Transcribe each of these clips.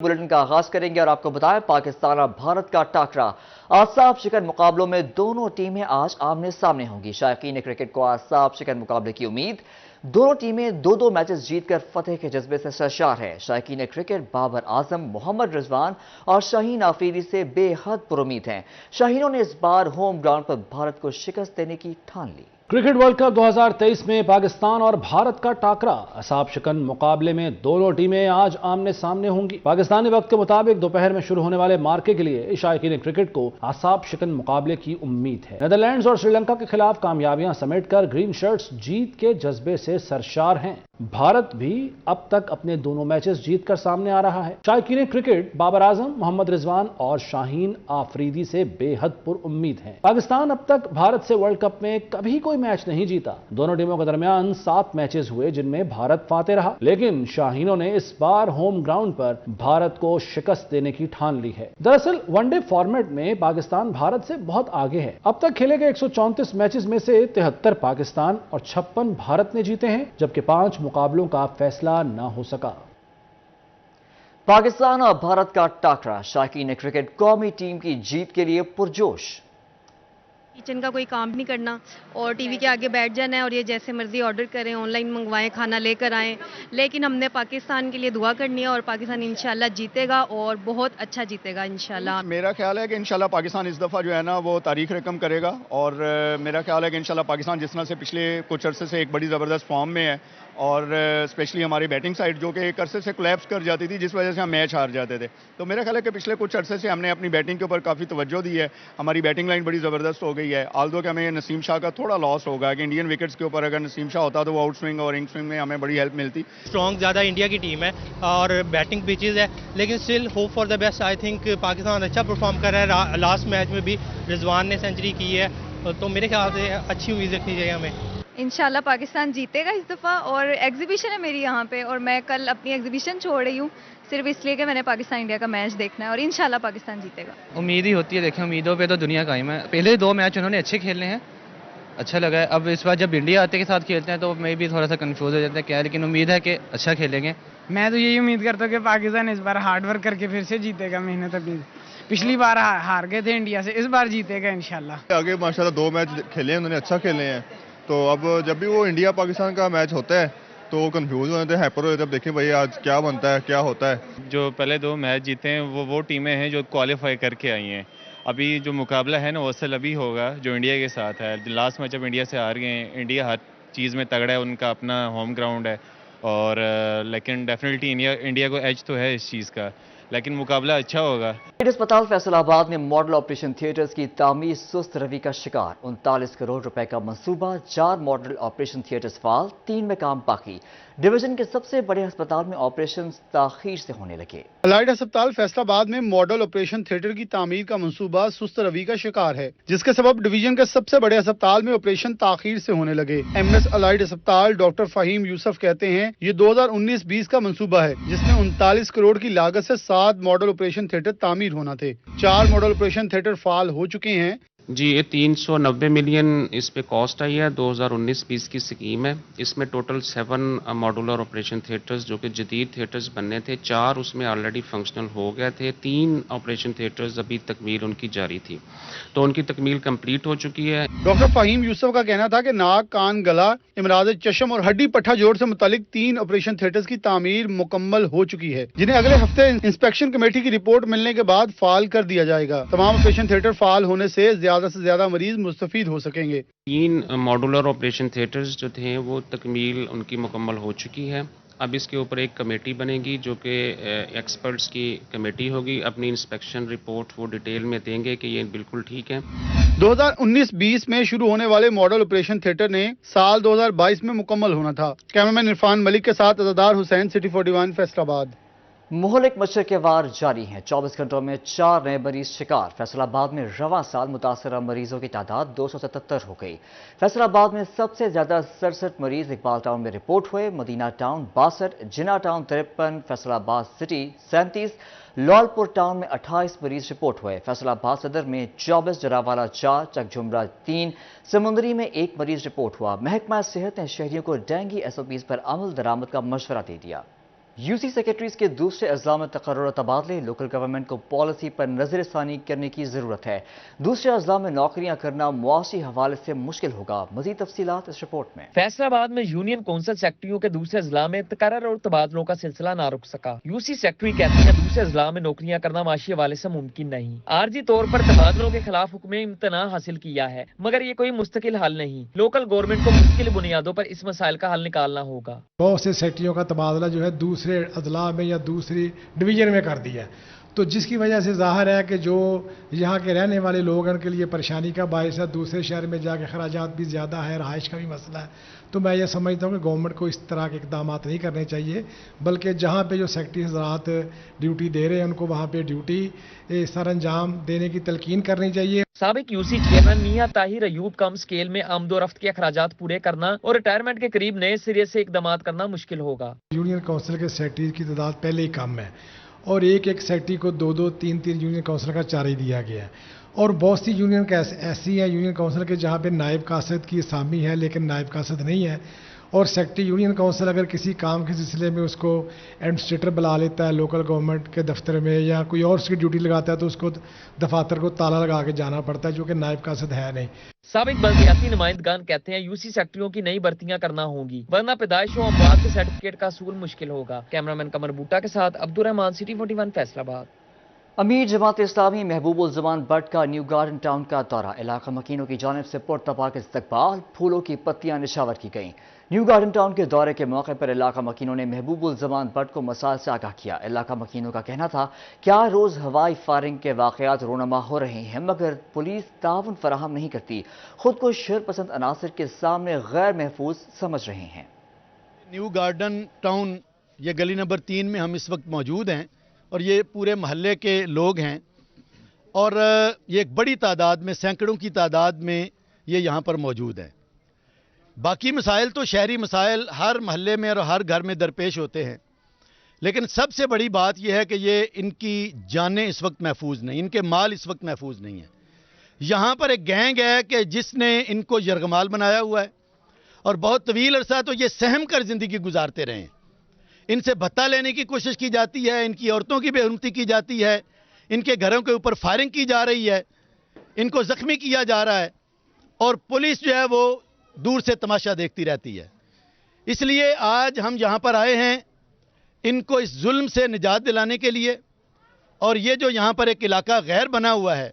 Bulletin का आगाज करेंगे और आपको बताएं पाकिस्तान और भारत का टाकरा। आसाब शिकन मुकाबलों में दोनों टीमें आज आमने सामने होंगी। शायकीन क्रिकेट को आसाब शिकन मुकाबले की उम्मीद। दोनों टीमें दो दो मैचेस जीतकर फतेह के जज्बे से सरशार है। शायकीन क्रिकेट बाबर आजम, मोहम्मद रिजवान और शाहीन आफरीदी से बेहद पुरुमीद हैं। शाहीनों ने इस बार होम ग्राउंड पर भारत को शिकस्त देने की ठान ली। क्रिकेट वर्ल्ड कप 2023 में पाकिस्तान और भारत का टाकरा। आसाब शिकन मुकाबले में दोनों टीमें आज आमने सामने होंगी। पाकिस्तानी वक्त के मुताबिक दोपहर में शुरू होने वाले मार्के के लिए शायकीन क्रिकेट को आसाब शिकन मुकाबले की उम्मीद है। नीदरलैंड्स और श्रीलंका के खिलाफ कामयाबियां समेटकर ग्रीन शर्ट्स जीत के जज्बे से सरशार हैं। भारत भी अब तक अपने दोनों मैचेस जीतकर सामने आ रहा है। शायकीन क्रिकेट बाबर आजम, मोहम्मद रिजवान और शाहीन आफरीदी से बेहद पुरुम्मीद हैं। पाकिस्तान अब तक भारत से वर्ल्ड कप में कभी कोई मैच नहीं जीता। दोनों टीमों के दरमियान 7 मैचेस हुए जिनमें भारत फाते रहा, लेकिन शाहीनों ने इस बार होम ग्राउंड पर भारत को शिकस्त देने की ठान ली है। दरअसल वनडे फॉर्मेट में पाकिस्तान भारत से बहुत आगे है। अब तक खेले गए 134 मैचेस में से 73 पाकिस्तान और 56 भारत ने जीते हैं, जबकि 5 मुकाबलों का फैसला न हो सका। पाकिस्तान और भारत का टाकरा। शायकीन क्रिकेट कौमी टीम की जीत के लिए पुरजोश। किचन का कोई काम नहीं करना और टीवी के आगे बैठ जाना है और ये जैसे मर्जी ऑर्डर करें, ऑनलाइन मंगवाएं, खाना लेकर आएं। लेकिन हमने पाकिस्तान के लिए दुआ करनी है और पाकिस्तान इंशाल्लाह जीतेगा और बहुत अच्छा जीतेगा इंशाल्लाह। मेरा ख्याल है कि इंशाल्लाह पाकिस्तान इस दफ़ा जो है ना वो तारीख रकम करेगा और मेरा ख्याल है कि इंशाल्लाह पाकिस्तान जिस तरह से पिछले कुछ अरसे से एक बड़ी ज़बरदस्त फॉर्म में है और स्पेशली हमारी बैटिंग साइड जो कि एक अरसे से कोलैप्स कर जाती थी जिस वजह से हम मैच हार जाते थे, तो मेरा ख्याल है कि पिछले कुछ अरसे से हमने अपनी बैटिंग के ऊपर काफ़ी तवज्जो दी है। हमारी बैटिंग लाइन बड़ी ज़बरदस्त हो गई है। आल्दो कि हमें नसीम शाह का थोड़ा लॉस होगा कि इंडियन विकेट्स के ऊपर अगर नसीम शाह होता तो वो आउट स्विंग और इन स्विंग में हमें बड़ी हेल्प मिलती। स्ट्रॉन्ग ज़्यादा इंडिया की टीम है और बैटिंग पिचेज है, लेकिन still hope for the best. I think Pakistan अच्छा परफॉर्म कर रहा है। लास्ट मैच में भी रिजवान ने सेंचुरी की है, तो मेरे ख्याल से अच्छी उम्मीद रखनी चाहिए हमें। इंशाल्लाह पाकिस्तान जीतेगा इस दफ़ा। और एग्जीबिशन है मेरी यहाँ पे और मैं कल अपनी एग्जीबिशन छोड़ रही हूँ सिर्फ इसलिए कि मैंने पाकिस्तान इंडिया का मैच देखना है और इंशाल्लाह पाकिस्तान जीतेगा। उम्मीद ही होती है, देखें उम्मीदों पे तो दुनिया कायम है। पहले 2 मैच उन्होंने अच्छे खेलने हैं, अच्छा लगा है। अब इस बार जब इंडिया आते के साथ खेलते हैं तो मैं भी थोड़ा सा कंफ्यूज हो जाता है क्या, लेकिन उम्मीद है कि अच्छा खेलेंगे। मैं तो यही उम्मीद करता हूँ कि पाकिस्तान इस बार हार्ड वर्क करके फिर से जीतेगा। मेहनत अपनी पिछली बार हार गए थे इंडिया से, इस बार जीतेगा इंशाल्लाह। आगे माशाल्लाह 2 मैच खेले हैं उन्होंने, अच्छा खेले हैं। तो अब जब भी वो इंडिया पाकिस्तान का मैच होता है तो वो कंफ्यूज हो जाते हैं, हाइपर हो जाते हैं। अब देखिए भाई आज क्या बनता है, क्या होता है। जो पहले 2 मैच जीते हैं वो टीमें हैं जो क्वालिफाई करके आई हैं। अभी जो मुकाबला है ना वो असल अभी होगा जो इंडिया के साथ है। लास्ट मैच अब इंडिया से हार गए हैं। इंडिया हर चीज़ में तगड़ा है, उनका अपना होम ग्राउंड है और लेकिन डेफिनेटली इंडिया को एज तो है इस चीज़ का, लेकिन मुकाबला अच्छा होगा। अस्पताल फैसलाबाद में मॉडल ऑपरेशन थिएटर्स की तामीर सुस्त रवि का शिकार। 39 करोड़ रुपए का मंसूबा, 4 मॉडल ऑपरेशन थिएटर्स फाल, 3 में काम बाकी। डिवीजन के सबसे बड़े अस्पताल में ऑपरेशन ताखीर से होने लगे। अलाइड अस्पताल फैसलाबाद में मॉडल ऑपरेशन थिएटर की तामीर का मंसूबा सुस्त रवि का शिकार है, जिसके सबब डिवीजन के सबसे बड़े अस्पताल में ऑपरेशन ताखीर से होने लगे। एमएस अलाइड अस्पताल डॉक्टर फहीम यूसुफ कहते हैं ये 2019-20 का मंसूबा है जिसमें 39 करोड़ की लागत से 7 मॉडल ऑपरेशन थिएटर तामीर होना थे। 4 मॉडल ऑपरेशन थिएटर फाल हो चुके हैं। जी, ये 390 मिलियन इस पे कॉस्ट आई है। 2019-20 की स्कीम है। इसमें टोटल 7 मॉडुलर ऑपरेशन थिएटर्स जो कि जदीद थिएटर्स बनने थे, 4 उसमें ऑलरेडी फंक्शनल हो गए थे। 3 ऑपरेशन थिएटर्स अभी तकमील उनकी जारी थी, तो उनकी तकमील कंप्लीट हो चुकी है। डॉक्टर फहीम यूसुफ का कहना था कि नाक, कान, गला, इमराज चशम और हड्डी पट्टा जोड़ से मुतालिक 3 ऑपरेशन थिएटर्स की तामीर मुकम्मल हो चुकी है, जिन्हें अगले हफ्ते इंस्पेक्शन कमेटी की रिपोर्ट मिलने के बाद फाल कर दिया जाएगा। तमाम ऑपरेशन थिएटर फाल होने से ज्यादा मरीज मुस्तफीद हो सकेंगे। 3 मॉडुलर ऑपरेशन थिएटर्स जो थे वो तकमील उनकी मुकम्मल हो चुकी है। अब इसके ऊपर एक कमेटी बनेगी जो कि एक्सपर्ट्स की कमेटी होगी। अपनी इंस्पेक्शन रिपोर्ट वो डिटेल में देंगे कि ये बिल्कुल ठीक है। 2019-20 में शुरू होने वाले मॉडल ऑपरेशन थिएटर ने साल 2022 में मुकम्मल होना था। कैमरामैन इरफान मलिक के साथ अज़ादार हुसैन, सिटी 41 फैसलाबाद। मुहलिक मच्छर के वार जारी हैं। 24 घंटों में 4 नए मरीज शिकार। फैसलाबाद में रवां साल मुतासरा मरीजों की तादाद 277 हो गई। फैसलाबाद में सबसे ज्यादा 67 मरीज इकबाल टाउन में रिपोर्ट हुए। Madina town 62, Jinnah town 53, Faisalabad city 37, Lalpur town में 28 मरीज रिपोर्ट हुए। फैसलाबाद सदर में 24, जरावाला 4, चकझुमरा 3, समुंदरी में 1 मरीज रिपोर्ट हुआ। महकमा सेहत ने शहरियों को डेंगू SOPs पर अमल दरामद का मशवरा दे दिया। यूसी सेक्रेटरीज के दूसरे अजला में तकर्रुर और तबादले, लोकल गवर्नमेंट को पॉलिसी पर नजर ثانی करने की जरूरत है। दूसरे अजला में नौकरियां करना मुआशी हवाले से मुश्किल होगा। मजीद तफसीलात इस रिपोर्ट में। फैसलाबाद में यूनियन कौंसिल सेक्रेटरियों के दूसरे अजला में तकर्रुर और तबादलों का सिलसिला ना रुक सका। यूसी सेक्रेटरी कहते हैं दूसरे अजला में नौकरियां करना माशी हवाले से मुमकिन नहीं। आर्जी तौर पर तबादलों के खिलाफ हुक्म इम्तना हासिल किया है, मगर ये कोई मुस्तकिल हल नहीं। लोकल गवर्नमेंट को मुश्किल बुनियादों पर इस मसाइल का हल निकालना होगा। बहुत से सेक्रेटरियों का तबादला जो है दूसरे अजला में या दूसरी डिवीजन में कर दिया है, तो जिसकी वजह से जाहिर है कि जो यहाँ के रहने वाले लोग हैं उनके लिए परेशानी का बायस है। दूसरे शहर में जाके खराजात भी ज़्यादा है, रहाइश का भी मसला है। तो मैं ये समझता हूँ कि गवर्नमेंट को इस तरह के इकदाम नहीं करने चाहिए, बल्कि जहाँ पे जो सेक्रेटरी हजरात ड्यूटी दे रहे हैं उनको वहाँ पे ड्यूटी सर अंजाम देने की तलकीन करनी चाहिए। साबिक यूसी चेयरमैन मियां ताहिर अयूब कम स्केल में आमदोरफ्त के अखराजात पूरे करना और रिटायरमेंट के करीब नए सिरे से इकदाम करना मुश्किल होगा। यूनियन काउंसिल के सेक्रेटरी की तादाद पहले ही कम है और एक सेक्रेटरी को 2-2, 3-3 यूनियन काउंसिल का चार्ज दिया गया है। और बहुत सी यूनियन ऐसी हैं यूनियन काउंसिल के जहाँ पे नायब कासद की असामी है लेकिन नायब कासद नहीं है। और सेक्रेटरी यूनियन काउंसिल अगर किसी काम के सिलसिले में उसको एडमिनिस्ट्रेटर बुला लेता है लोकल गवर्नमेंट के दफ्तर में या कोई और उसकी ड्यूटी लगाता है तो उसको दफातर को ताला लगा के जाना पड़ता है, जो कि नायब कासद है नहीं। साबिक बल्दियाती नुमाइंदगान कहते हैं यूसी सेक्रेटरियों की नई भर्तियां करना होंगी, वरना पैदाइश व अमवात के सर्टिफिकेट का असूल मुश्किल होगा। कैमरामैन कमर बूटा के साथ अब्दुर्रहमान, सिटी 41 फैसलाबाद। अमीर जमात इस्लामी महबूबुल जमान भट्ट का न्यू गार्डन टाउन का दौरा, इलाका मकीनों की जानिब से पुरतपाक इस्तकबाल, फूलों की पत्तियां निशावर की गईं। न्यू गार्डन टाउन के दौरे के मौके पर इलाका मकीनों ने महबूबुल जमान भट्ट को मसाइल से आगाह किया। इलाका मकीनों का कहना था क्या रोज हवाई फायरिंग के वाकयात रोनमा हो रहे हैं, मगर पुलिस ताउन फराहम नहीं करती, खुद को शर पसंद अनासर के सामने गैर महफूज समझ रहे हैं। न्यू गार्डन टाउन ये गली नंबर 3 में हम इस वक्त मौजूद हैं और ये पूरे महल्ले के लोग हैं और ये एक बड़ी तादाद में, सैकड़ों की तादाद में ये यहाँ पर मौजूद हैं। बाकी मसाइल तो शहरी मसाइल हर महल्ले में और हर घर में दरपेश होते हैं, लेकिन सबसे बड़ी बात यह है कि ये इनकी जानें इस वक्त महफूज नहीं, इनके माल इस वक्त महफूज नहीं है। यहाँ पर एक गैंग है कि जिसने इनको यरगमाल बनाया हुआ है और बहुत तवील अरसा तो ये सहम कर ज़िंदगी गुजारते रहे हैं। इनसे भत्ता लेने की कोशिश की जाती है, इनकी औरतों की बेहुरमती की जाती है, इनके घरों के ऊपर फायरिंग की जा रही है, इनको जख्मी किया जा रहा है और पुलिस जो है वो दूर से तमाशा देखती रहती है। इसलिए आज हम यहाँ पर आए हैं इनको इस जुल्म से निजात दिलाने के लिए, और ये जो यहाँ पर एक इलाका गैर बना हुआ है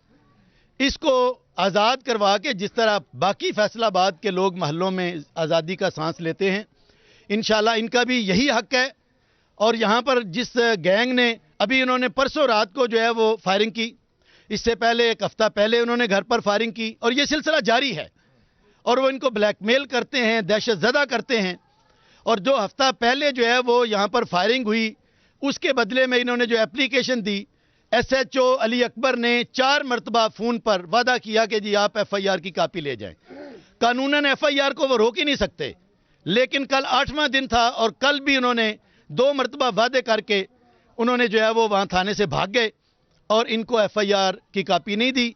इसको आज़ाद करवा के जिस तरह बाकी फैसलाबाद के लोग महल्लों में आज़ादी का सांस लेते हैं, इंशाल्लाह इनका भी यही हक है। और यहाँ पर जिस गैंग ने अभी इन्होंने परसों रात को जो है वो फायरिंग की, इससे पहले एक हफ्ता पहले उन्होंने घर पर फायरिंग की और ये सिलसिला जारी है और वो इनको ब्लैकमेल करते हैं, दहशत ज़दा करते हैं। और जो हफ्ता पहले जो है वो यहाँ पर फायरिंग हुई उसके बदले में इन्होंने जो एप्लीकेशन दी, SHO अली अकबर ने 4 मरतबा फ़ोन पर वादा किया कि जी आप FIR की कापी ले जाएं। कानूनन FIR को वो रोक ही नहीं सकते, लेकिन कल 8वां दिन था और कल भी उन्होंने 2 मरतबा वादे करके उन्होंने जो है वो वहाँ थाने से भाग गए और इनको FIR की कापी नहीं दी।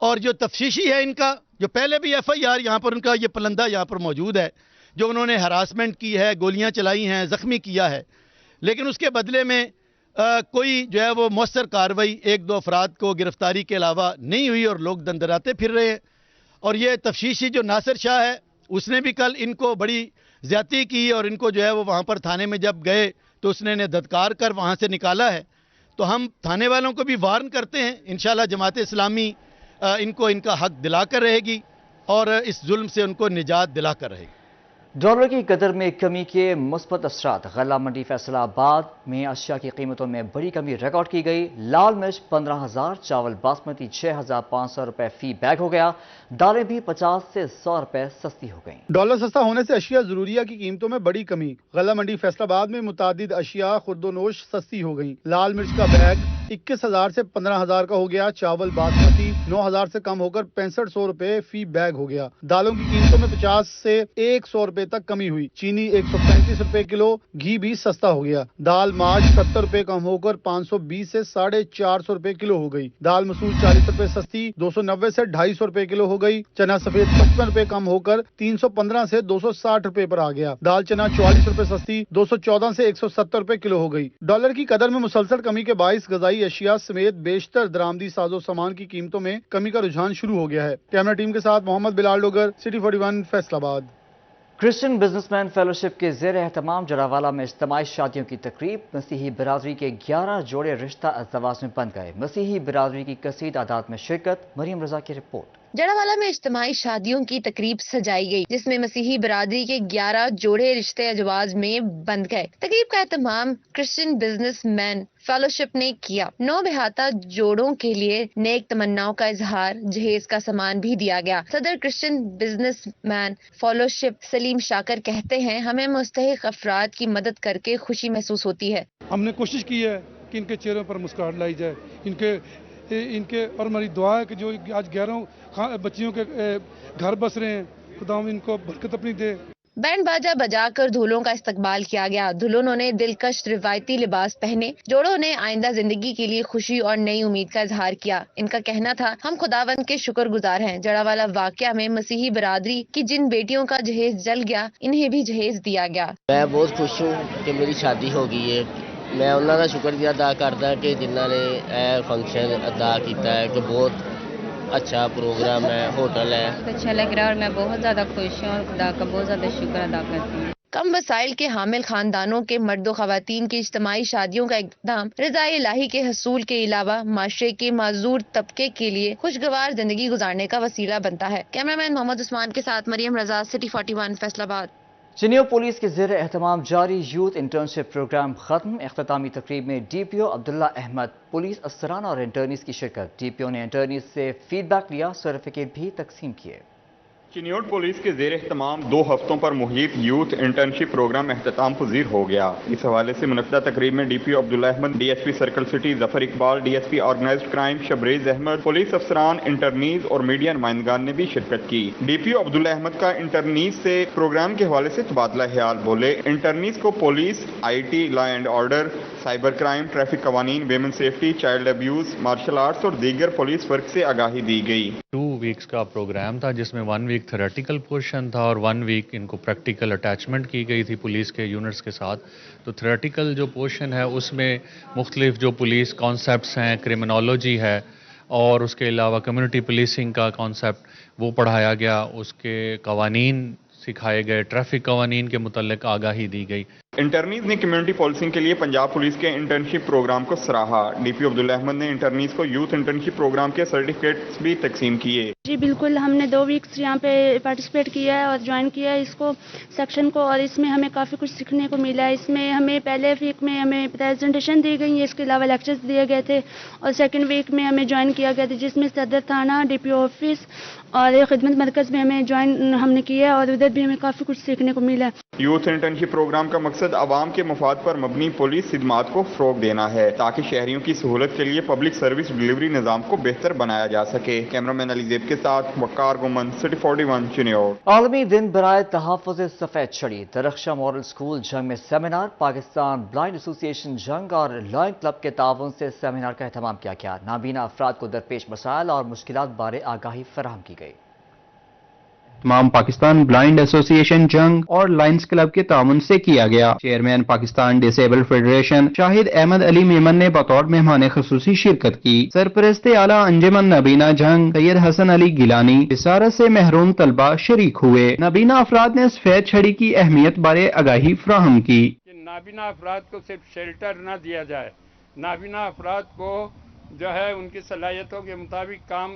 और जो तफ्शीशी है इनका, जो पहले भी FIR यहाँ पर उनका ये पलंदा यहाँ पर मौजूद है, जो उन्होंने हरासमेंट की है, गोलियाँ चलाई हैं, ज़ख्मी किया है, लेकिन उसके बदले में कोई जो है वो मौसर कार्रवाई 1-2 अफराद को गिरफ्तारी के अलावा नहीं हुई और लोग दंदराते फिर रहे हैं। और ये तफ्शीशी जो नासिर शाह है उसने भी कल इनको बड़ी ज़्यादती की और इनको जो है वो वहाँ पर थाने में जब गए तो उसने इन्हें धत्कार कर वहाँ से निकाला है। तो हम थाने वालों को भी वार्न करते हैं, इंशाल्लाह जमात इस्लामी इनको इनका हक दिलाकर रहेगी और इस जुल्म से उनको निजात दिलाकर रहेगी। डॉलर की कदर में कमी के मुस्बत असरात, गल्ला मंडी फैसलाबाद में अशिया की कीमतों में बड़ी कमी रिकॉर्ड की गई। लाल मिर्च 15,000, चावल बासमती 6,500 रुपए फी बैग हो गया, दालें भी 50 से 100 रुपए सस्ती हो गई। डॉलर सस्ता होने से अशिया जरूरिया की कीमतों में बड़ी कमी, गल्ला मंडी फैसलाबाद में मुतादिद अशिया खुर्दोनोश सस्ती हो गई। लाल मिर्च का बैग 21,000 से 15,000 का हो गया। चावल बासमती 9,000 से कम होकर 6500 रुपए फी बैग हो गया। दालों की कीमतों में 50 से 100 रुपए तक कमी हुई। चीनी 135 रुपए किलो, घी भी सस्ता हो गया। दाल मार्च 70 रुपए कम होकर 520 से 450 रुपए किलो हो गई। दाल मसूर 40 रुपए सस्ती 290 से 250 रुपए किलो हो गई। चना सफेद 55 रुपए कम होकर 315 से 260 रुपए पर आ गया। दाल चना 44 रुपए सस्ती 214 से 170 रुपए किलो हो गई। डॉलर की कदर में मुसलसल कमी के बाईस गजाई अशिया समेत बेशतर दरामदी साजो सामान की कीमतों में कमी का रुझान शुरू हो गया है। कैमरा टीम के साथ Mohammad Bilal Dogar, city 41, Faisalabad. Christian businessman fellowship के ज़ेर एहतमाम जरावाला में इज्तिमाई शादियों की तकरीब। मसीही बिरादरी के 11 जोड़े रिश्ता अज़दवाज में बन गए। मसीही बिरादरी की कसीर तादाद में शिरकत। मरियम रजा की रिपोर्ट। जड़ावाला में इज्तिमाई शादियों की तकरीब सजाई गई, जिसमें मसीही बिरादरी के 11 जोड़े रिश्ते अजवाज में बंध गए। तकरीब का एहतमाम क्रिश्चियन बिजनेसमैन फेलोशिप ने किया। 9 बेहाता जोड़ों के लिए नेक तमन्नाओं का इजहार, जहेज का सामान भी दिया गया। सदर क्रिश्चियन बिजनेसमैन फेलोशिप सलीम शाकर कहते हैं, हमें मुस्तहिक अफराद की मदद करके खुशी महसूस होती है। हमने कोशिश की है कि इनके चेहरों पर मुस्कुराहट लाई जाए, इनके और हमारी दुआ है कि जो आज 11 बच्चियों के घर बस रहे हैं, खुदा इनको बरकत अपनी दे। बैंड बाजा बजाकर दूल्हों का इस्तकबाल किया गया। दुल्हनों ने दिलकश रिवायती लिबास पहने। जोड़ों ने आइंदा जिंदगी के लिए खुशी और नई उम्मीद का इजहार किया। इनका कहना था, हम खुदावंद के शुक्रगुजार हैं। जड़ावाला वाकया में मसीही बिरादरी की जिन बेटियों का जहेज जल गया, इन्हें भी जहेज दिया गया। मैं बहुत खुश हूँ कि मेरी शादी हो गई है। मैं उन्हों का शुक्रिया अदा करता कि जिन्होंने यह फंक्शन अदा किया है कि बहुत अच्छा प्रोग्राम है, होटल है। अच्छा लग रहा है और मैं बहुत ज़्यादा खुश हूँ और खुदा का बहुत ज़्यादा शुक्र अदा करती हूँ। कम वसाइल के हामिल खानदानों के मर्दो खवातीन की इज्तिमाई शादियों का इक़दाम रज़ाए इलाही के हसूल के अलावा माशरे के माजूर तबके के लिए खुशगवार जिंदगी गुजारने का वसीला बनता है। कैमरामैन मोहम्मद उस्मान के साथ मरियम रजा, सिटी 41, फैसलाबाद। चिनियो पुलिस के ज़ेर एहतमाम जारी यूथ इंटर्नशिप प्रोग्राम खत्म। इख्तितामी तकरीब में DPO अब्दुल्ला अहमद, पुलिस अफसरान और इंटर्नीस की शिरकत। DPO ने इंटर्नीस से फीडबैक लिया, सर्टिफिकेट भी तकसीम किए। चिनियोट पुलिस के ज़ेर एहतमाम 2 हफ्तों पर मुहित यूथ इंटर्नशिप प्रोग्राम एख्तिताम पजीर हो गया। इस हवाले से मुनक़दा तकरीब में DPO Abdullah Ahmed, DSP circle city Zafar Iqbal, DSP organised crime Shabrez Ahmed, police अफसरान, इंटर्नीज और मीडिया नुमाइंदगान ने भी शिरकत की। DPO अब्दुल्ला अहमद का इंटर्नीज से प्रोग्राम के हवाले से तबादला ख्याल। बोले, इंटर्नीज को police, IT, law and order, cyber crime, traffic कवानीन, women safety, child abuse, martial arts और दीगर पुलिस वर्क से आगाही दी गई। 2 वीक्स का प्रोग्राम था, जिसमें 1 वीक थ्योरेटिकल पोर्शन था और 1 वीक इनको प्रैक्टिकल अटैचमेंट की गई थी पुलिस के यूनिट्स के साथ। तो थ्योरेटिकल जो पोर्शन है उसमें मुख्तलिफ जो पुलिस कॉन्सेप्ट्स हैं, क्रिमिनोलॉजी है और उसके अलावा कम्युनिटी पुलिसिंग का कॉन्सेप्ट वो पढ़ाया गया। उसके कवानीन सिखाए गए, ट्रैफिक कवानीन के मुतल्लिक आगाही दी गई। इंटर्नीज ने कम्युनिटी पॉलिसिंग के लिए पंजाब पुलिस के इंटर्नशिप प्रोग्राम को सराहा। DPO अब्दुल्ला अहमद ने इंटर्नीज को यूथ इंटर्नशिप प्रोग्राम के सर्टिफिकेट्स भी तकसीम किए। जी बिल्कुल, हमने 2 वीक्स यहाँ पे पार्टिसिपेट किया है और ज्वाइन किया है इसको सेक्शन को, और इसमें हमें काफ़ी कुछ सीखने को मिला है। इसमें हमें पहले वीक में हमें प्रेजेंटेशन दी गई है, इसके अलावा लेक्चर्स दिए गए थे, और सेकेंड वीक में हमें ज्वाइन किया गया था, जिसमें सदर थाना, DPO ऑफिस और खिदमत मरकज़ में हमें ज्वाइन हमने किया है और उधर भी हमें काफ़ी कुछ सीखने को मिला है। यूथ इंटर्नशिप प्रोग्राम का मकसद आवाम के मफाद पर मबनी पुलिस खिदमात को फ़रोग देना है, ताकि शहरियों की सहूलत के लिए पब्लिक सर्विस डिलीवरी निज़ाम को बेहतर बनाया जा सके। कैमरामैन अली ज़ेब के साथ वक़ार गुमन, सिटी 41, चिनियोट। आलमी दिन बराए तहफ़्फ़ुज़ सफ़ेद छड़ी, दरख्शा मॉडल स्कूल जंग में सेमिनार। पाकिस्तान ब्लाइंड एसोसिएशन जंग और लॉयन क्लब के ताउन से सेमिनार का एहतमाम किया गया। नाबीना अफराद को दरपेश मसाइल और मुश्किलात बारे आगाही फराहम की गई। तमाम पाकिस्तान ब्लाइंड एसोसिएशन जंग और लायंस क्लब के ताउन से किया गया। Chairman Pakistan disable federation Shahid Ahmed Ali Memon ने बतौर मेहमान खुसूसी शिरकत की। सरपरस्त आला अंजुमन नबीना जंग सैयद हसन अली गिलानी इसारत से महरूम तलबा शरीक हुए। नबीना अफराद ने सफेद छड़ी की अहमियत बारे आगाही फ्राहम की। नाबीना अफराद को सिर्फ शेल्टर न दिया जाए, नाबीना अफराद को जो है उनकी सलाहियतों के मुताबिक काम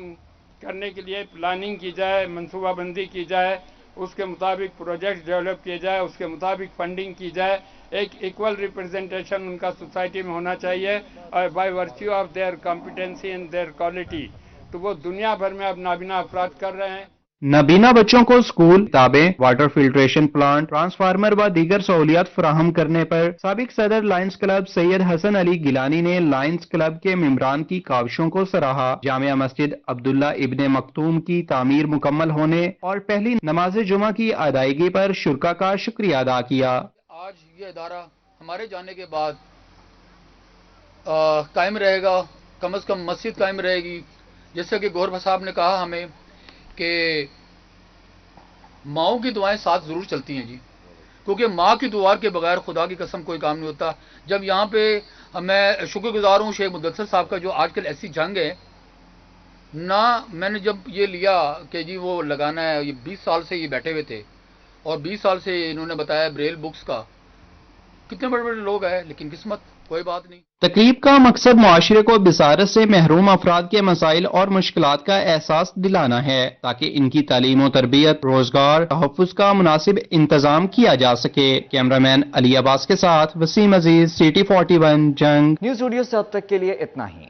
करने के लिए प्लानिंग की जाए, मनसूबाबंदी की जाए, उसके मुताबिक प्रोजेक्ट डेवलप किए जाए, उसके मुताबिक फंडिंग की जाए। एक इक्वल रिप्रेजेंटेशन उनका सोसाइटी में होना चाहिए और by virtue of their competency and there quality. तो वो दुनिया भर में अब नाबीना अफराद कर रहे हैं। नाबीना बच्चों को स्कूल, किताबें, वाटर फिल्ट्रेशन प्लांट, ट्रांसफार्मर व दीगर सहूलियात फराहम करने पर साबिक सदर लायंस क्लब सैयद हसन अली गिलानी ने लायंस क्लब के मेंबरान की काविशों को सराहा। जामिया मस्जिद अब्दुल्ला इब्ने मखतूम की तामीर मुकम्मल होने और पहली नमाज जुमा की अदायगी पर शुरका का शुक्रिया अदा किया। आज ये इदारा हमारे जाने के बाद कायम रहेगा, कम से कम मस्जिद कायम रहेगी। जैसे कि गौहर साहब ने कहा हमें कि माओं की दुआएं साथ ज़रूर चलती हैं जी, क्योंकि माँ की दुआ के बगैर खुदा की कसम कोई काम नहीं होता। जब यहाँ पे मैं शुक्रगुजार हूँ शेख मुदस्सिर साहब का, जो आजकल ऐसी जंग है ना, मैंने जब ये लिया कि जी वो लगाना है, ये 20 साल से ये बैठे हुए थे और 20 साल से इन्होंने बताया ब्रेल बुक्स का, कितने बड़े बड़े लोग हैं, लेकिन किस्मत कोई बात नहीं। तकरीब का मकसद मुआशरे को बिसारत से महरूम अफराद के मसाइल और मुश्किलात का एहसास दिलाना है, ताकि इनकी तालीम और तरबियत, रोजगार, तहफ़्फ़ुज़ का मुनासिब इंतजाम किया जा सके। कैमरामैन अली अब्बास के साथ वसीम अजीज, सिटी 41 जंग। न्यूज़ स्टूडियो से अब तक के लिए इतना ही।